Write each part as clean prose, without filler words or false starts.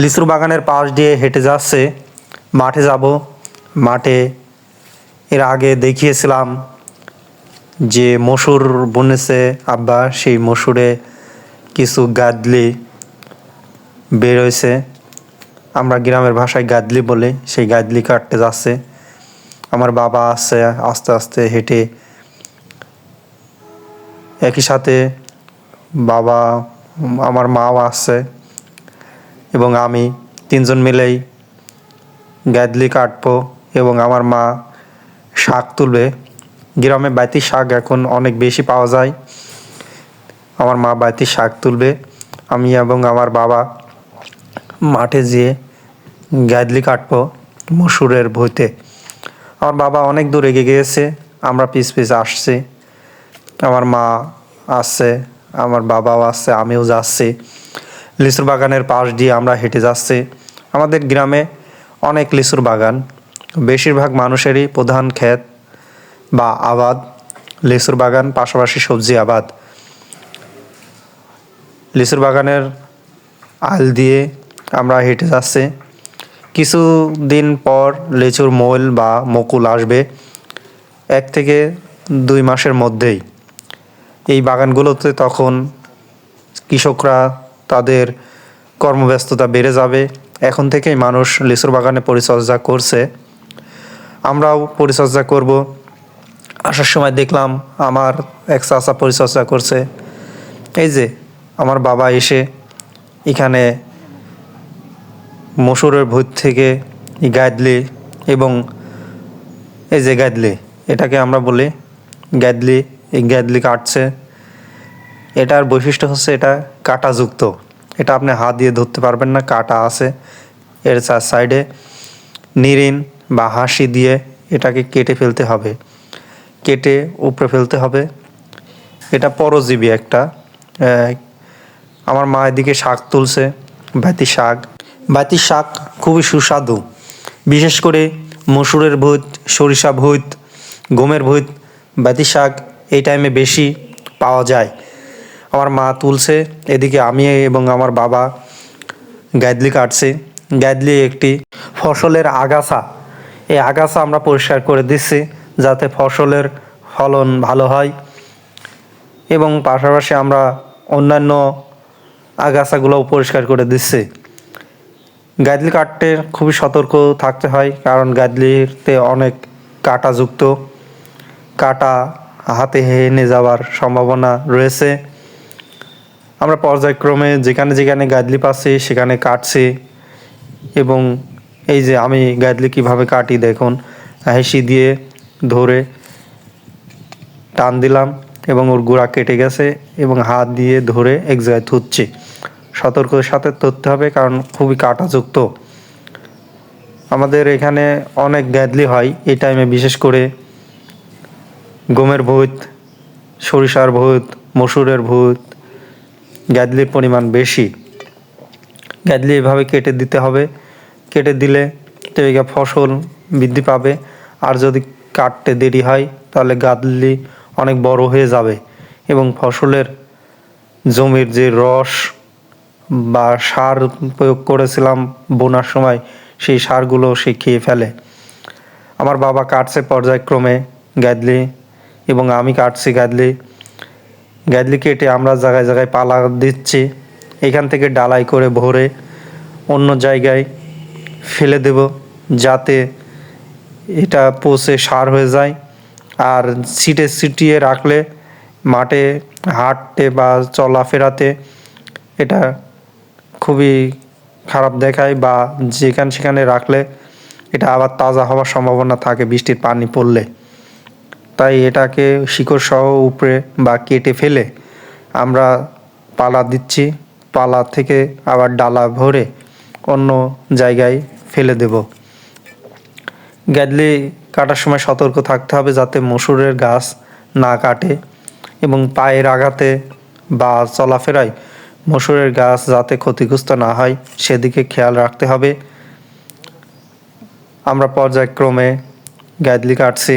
লিচুর বাগানের পাশ দিয়ে হেঁটে যাচ্ছে। মাঠে যাব। মাঠে এর আগে দেখিয়েছিলাম যে মসুর বুনেছে আব্বা, সেই মসুরে কিছু গাদলি বের হয়েছে। আমরা গ্রামের ভাষায় গাদলি বলে, সেই গাদলি কাটতে যাচ্ছে। আমার বাবা আসছে আস্তে আস্তে হেঁটে। একই সাথে বাবা, আমার মাও আসছে এবং আমি তিনজন মিলেই গাদলি কাটবো এবং আমার মা শাক তুলবে। গ্রামে বাইতি শাক এখন অনেক বেশি পাওয়া যায়। আমার মা বাইতি শাক তুলবে, আমি এবং আমার বাবা মাঠে যেয়ে গাদলি কাটবো মসুরের ভুঁইতে। আমার বাবা অনেক দূর এগিয়ে গিয়েছে, আমরা পিছ পিছ আসছি। আমার মা আসছে, আমার বাবাও আসছে, আমিও যাচ্ছি। লিচুর বাগানের পাশ দিয়ে আমরা হেঁটে যাচ্ছি। আমাদের গ্রামে অনেক লিচুর বাগান। বেশিরভাগ মানুষেরই প্রধান ক্ষেত বা আবাদ লিচুর বাগান, পাশাপাশি সবজি আবাদ। লিচুর বাগানের আল দিয়ে আমরা হেঁটে যাচ্ছি। কিছু দিন পর লিচুর মোল বা মুকুল আসবে, 1 থেকে 2 মাসের মধ্যেই। এই বাগানগুলোতে তখন কৃষকরা তাদের কর্মব্যস্ততা বেড়ে যাবে। এখন থেকেই মানুষ লিচুর বাগানে পরিচর্যা করছে, আমরাও পরিচর্যা করব। আসার সময় দেখলাম আমার এক চাচা পরিচর্যা করছে। এই যে আমার বাবা এসে এখানে মসুরের ভুঁই থেকে গাদলি এবং এই যে গাদলি, এটাকে আমরা বলি গাদলি, এই গাদলি কাটছে। এটার বৈশিষ্ট্য হচ্ছে এটা কাঁটাযুক্ত। এটা আপনি হাত দিয়ে ধরতে পারবেন না, কাঁটা আছে এর সাইডে। নিরিন বা হাসি দিয়ে এটাকে কেটে ফেলতে হবে, কেটে উপড়ে ফেলতে হবে। এটা পরজীবী একটা। আমার মা এদিকে শাক তুলছে, ভাতি শাক। ভাতি শাক খুবই সুস্বাদু, বিশেষ করে মসুরের ভুঁই, সরিষা ভুঁই, গমের ভুঁই, ভাতি শাক এই টাইমে বেশি পাওয়া যায়। আমার মা তুলছে, এদিকে আমি এবং আমার বাবা গাদলি কাটছি। গাদলি একটি ফসলের আগাছা। এই আগাছা আমরা পরিষ্কার করে দিচ্ছি যাতে ফসলের ফলন ভালো হয় এবং পাশাপাশি আমরা অন্যান্য আগাছাগুলোও পরিষ্কার করে দিচ্ছি। গাদলি কাটতে খুবই সতর্ক থাকতে হয়, কারণ গাদলিতে অনেক কাঁটাযুক্ত। কাঁটা হাতে হেনে যাওয়ার সম্ভাবনা রয়েছে। আমরা পর্যায়ক্রমে যেখানে যেখানে গাদলি পাচ্ছি সেখানে কাটছি এবং এই যে আমি গাদলি কীভাবে কাটি দেখুন, হেসি দিয়ে ধরে টান দিলাম এবং ওর গোড়া কেটে গেছে এবং হাত দিয়ে ধরে এক জায়গায় থুচ্ছি। সতর্কের সাথে ধরতে হবে কারণ খুবই কাঁটাযুক্ত। আমাদের এখানে অনেক গাদলি হয় এই টাইমে, বিশেষ করে গমের ভুঁই, সরিষার ভুঁই, মসুরের ভুঁই, গাদলির পরিমাণ বেশি। গাদলি এভাবে কেটে দিতে হবে, কেটে দিলে তৈরি ফসল বৃদ্ধি পাবে। আর যদি কাটতে দেরি হয় তাহলে গাদলি অনেক বড় হয়ে যাবে এবং ফসলের জমির যে রস বা সার প্রয়োগ করেছিলাম বোনার সময়, সেই সারগুলো সে খেয়ে ফেলে। আমার বাবা কাটছে পর্যায়ক্রমে গাদলি এবং আমি কাটছি গাদলি। গাদলি কেটে আমরা জায়গায় জায়গায় পালা দিচ্ছি। এখান থেকে ডালাই করে ভরে অন্য জায়গায় ফেলে দেব যাতে এটা পচে সার হয়ে যায়। আর ছিটিয়ে রাখলে মাঠে হাঁটতে বা চলাফেরাতে এটা খুবই খারাপ দেখায়, বা যেখানে সেখানে রাখলে এটা আবার তাজা হওয়ার সম্ভাবনা থাকে বৃষ্টির পানি পড়লে। তাই এটাকে শিকড় সহ উপড়ে বা কেটে ফেলে আমরা পালা দিচ্ছি। পালা থেকে আবার ডালা ভরে অন্য জায়গায় ফেলে দেব। গাদলি কাটার সময় সতর্ক থাকতে হবে যাতে মসুরের গাছ না কাটে এবং পায়ের আঘাতে বা চলাফেরায় মসুরের গাছ যাতে ক্ষতিগ্রস্ত না হয় সেদিকে খেয়াল রাখতে হবে। আমরা পর্যায়ক্রমে গাদলি কাটছি।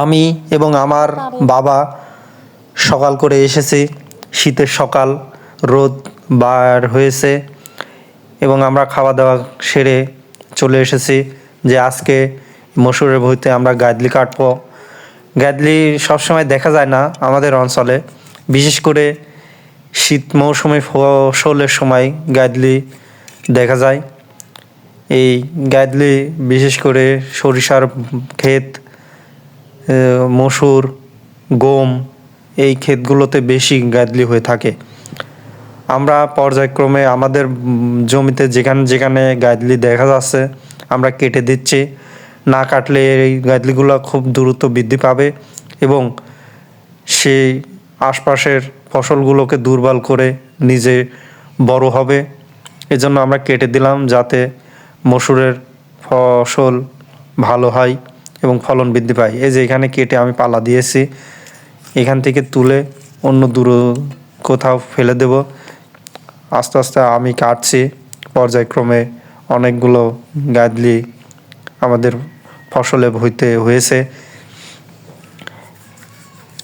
আমি এবং আমার বাবা সকাল করে এসেছি। শীতের সকাল, রোদ বার হয়েছে এবং আমরা খাওয়া দাওয়া সেরে চলে এসেছি যে আজকে মসুরের ভুঁইতে আমরা গাদলি কাটবো। গাদলি সবসময় দেখা যায় না আমাদের অঞ্চলে, বিশেষ করে শীত মৌসুমে ফসলের সময় গাদলি দেখা যায়। এই গাদলি বিশেষ করে সরিষার ক্ষেত, মসুর, গম এই ক্ষেতগুলোতে বেশি গাদলি হয়ে থাকে। আমরা পর্যায়ক্রমে আমাদের জমিতে যেখানে যেখানে গাদলি দেখা যাচ্ছে আমরা কেটে দিচ্ছি। না কাটলে এই গাদলিগুলো খুব দ্রুত বৃদ্ধি পাবে এবং সেই আশপাশের ফসলগুলোকে দুর্বল করে নিজে বড় হবে। এজন্য আমরা কেটে দিলাম যাতে মসুরের ফসল ভালো হয় এবং ফলন বৃদ্ধি পায়। এই যে এখানে কেটে আমি পালা দিয়েছি, এখান থেকে তুলে অন্য দূর কোথাও ফেলে দেব। আস্তে আস্তে আমি কাটছি পর্যায়ক্রমে। অনেকগুলো গাদলি আমাদের ফসলে হয়েছে।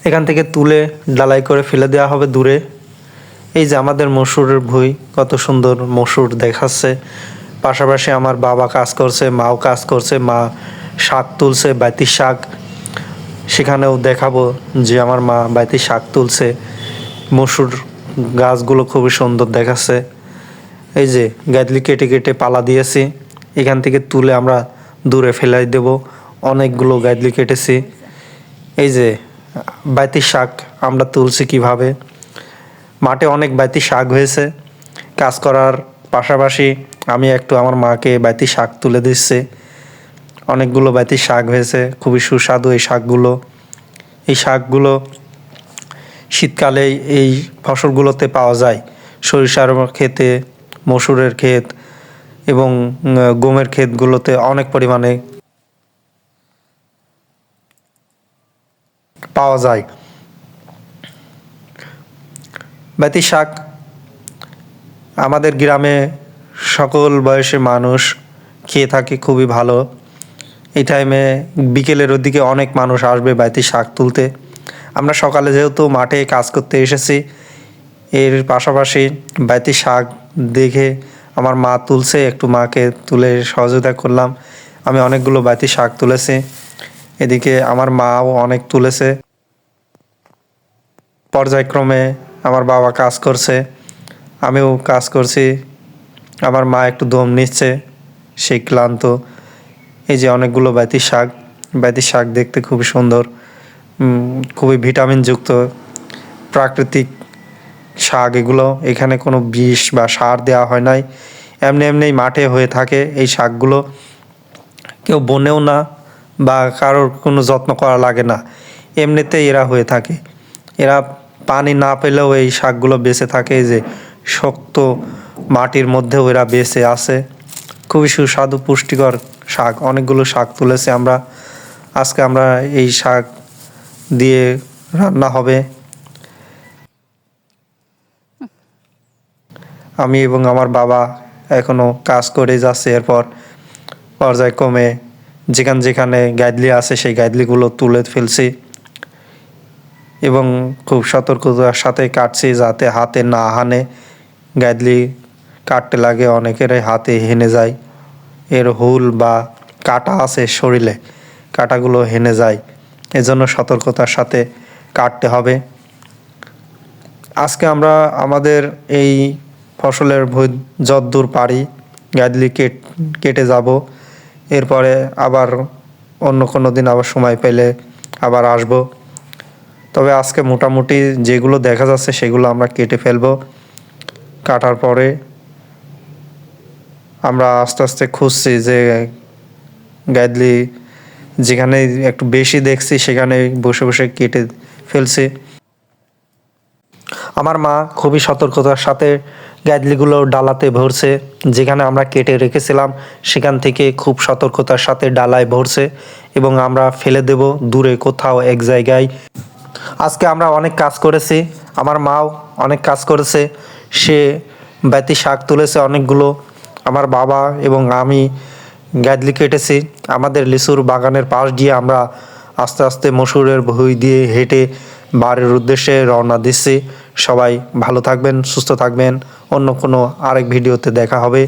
এখান থেকে তুলে ডালাই করে ফেলে দেওয়া হবে দূরে। এই যে আমাদের মসুরের ভুঁই, কত সুন্দর মসুর দেখাচ্ছে। পাশাপাশি আমার বাবা কাজ করছে, মাও কাজ করছে। মা শাক তুলছে, বাইতির শাক। সেখানেও দেখাবো যে আমার মা বাইতির শাক তুলছে। মসুর গাছগুলো খুবই সুন্দর দেখাচ্ছে। এই যে গাদলি কেটে কেটে পালা দিয়েছি, এখান থেকে তুলে আমরা দূরে ফেলাই দেব। অনেকগুলো গাদলি কেটেছি। এই যে বাইতির শাক আমরা তুলছি কিভাবে। মাঠে অনেক বাইতির শাক হয়েছে। কাজ করার পাশাপাশি আমি একটু আমার মাকে বাইতির শাক তুলে দিচ্ছি। অনেকগুলো বাইতির শাক হয়েছে, খুবই সুস্বাদু এই শাকগুলো। এই শাকগুলো শীতকালে এই ফসলগুলোতে পাওয়া যায়। সরিষার ক্ষেতে, মসুরের ক্ষেত এবং গমের ক্ষেতগুলোতে অনেক পরিমাণে পাওয়া যায়। বাইতির শাক আমাদের গ্রামে সকল বয়সের মানুষ খেয়ে থাকে, খুবই ভালো। এই টাইমে বিকেলের ওদিকে অনেক মানুষ আসবে বাইতির শাক তুলতে। আমরা সকালে যেহেতু মাঠে কাজ করতে এসেছি, এর পাশাপাশি বাইতির শাক দেখে আমার মা তুলছে, একটু মাকে তুলে সহযোগিতা করলাম। আমি অনেকগুলো বাইতির শাক তুলেছি, এদিকে আমার মাও অনেক তুলেছে। পর্যায়ক্রমে আমার বাবা কাজ করছে, আমিও কাজ করছি। আমার মা একটু দম নিচ্ছে, সেই ক্লান্ত। এই যে অনেকগুলো বাইতির শাক। বাইতির শাক দেখতে খুবই সুন্দর, খুবই ভিটামিনযুক্ত প্রাকৃতিক শাক এগুলো। এখানে কোনো বিষ বা সার দেওয়া হয় নাই, এমনি এমনি মাঠে হয়ে থাকে এই শাকগুলো। কেউ বনেও না বা কারোর কোনো যত্ন করা লাগে না, এমনিতেই এরা হয়ে থাকে। এরা পানি না পেলেও এই শাকগুলো বেঁচে থাকে, যে শক্ত মাটির মধ্যেও এরা বেঁচে আছে। খুবই সুস্বাদু পুষ্টিকর শাক। অনেকগুলো শাক তুলেছি আমরা। আজকে আমরা এই শাক দিয়ে রান্না হবে। আমি এবং আমার বাবা এখনও কাজ করে যাচ্ছে। এরপর পর্যায়ক্রমে যেখানে গাদলি আছে সেই গাদলিগুলো তুলে ফেলছি এবং খুব সতর্কতার সাথে কাটছি যাতে হাতে না হানে। গাদলি কাটতে লাগে, অনেকেরই হাতে হেনে যায়। এর হুল বা কাঁটা আছে শরীরে, কাঁটাগুলো হেনে যায়, এজন্য সতর্কতার সাথে কাটতে হবে। আজকে আমরা আমাদের এই ফসলের ভুঁই যদ্দূর পারি গাদলি কেটে যাব। এরপরে আবার অন্য কোনো দিন আবার সময় পেলে আবার আসব। তবে আজকে মোটামুটি যেগুলো দেখা যাচ্ছে সেগুলো আমরা কেটে ফেলবো। কাটার পরে আমরা আস্তে আস্তে খুঁজছি যে গাদলি যেখানে একটু বেশি দেখছি সেখানে বসে বসে কেটে ফেলছি। আমার মা খুবই সতর্কতার সাথে গাদলিগুলো ডালাতে ভরছে। যেখানে আমরা কেটে রেখেছিলাম সেখান থেকে খুব সতর্কতার সাথে ডালায় ভরছে এবং আমরা ফেলে দেব দূরে কোথাও এক জায়গায়। আজকে আমরা অনেক কাজ করেছি, আমার মাও অনেক কাজ করেছে। সে বাইতির শাক তুলেছে অনেকগুলো, আমার বাবা এবং আমি গাদলি কেটেছি। আমাদের লিচুর বাগানের পাশ দিয়ে আমরা আস্তে আস্তে মসুরের ভুঁই দিয়ে হেঁটে বাড়ির উদ্দেশ্যে রওনা দিচ্ছি। সবাই ভালো থাকবেন, সুস্থ থাকবেন। অন্য কোনো আরেক ভিডিওতে দেখা হবে।